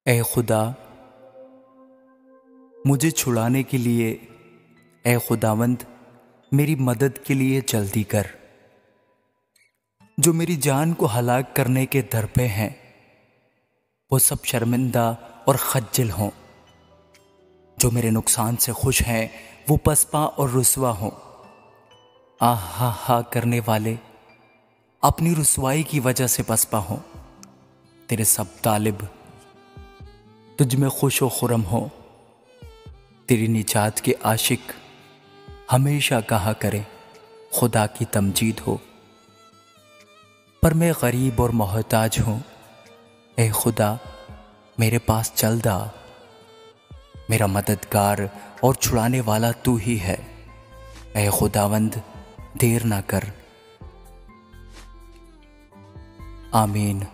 ए खुदा, मुझे छुड़ाने के लिए, ए खुदावंद मेरी मदद के लिए जल्दी कर। जो मेरी जान को हलाक करने के दर पे हैं वो सब शर्मिंदा और खज्जल हों। जो मेरे नुकसान से खुश हैं वो पसपा और रुसवा हों। आहा हा करने वाले अपनी रुसवाई की वजह से पसपा हों। तेरे सब तालिब तुझ में खुश व खुरम हो। तेरी निजात के आशिक हमेशा कहा करे खुदा की तमजीद हो। पर मैं गरीब और मोहताज हूं, ए खुदा मेरे पास जल्द आ। मेरा मददगार और छुड़ाने वाला तू ही है। ए खुदावंद देर ना कर। आमीन।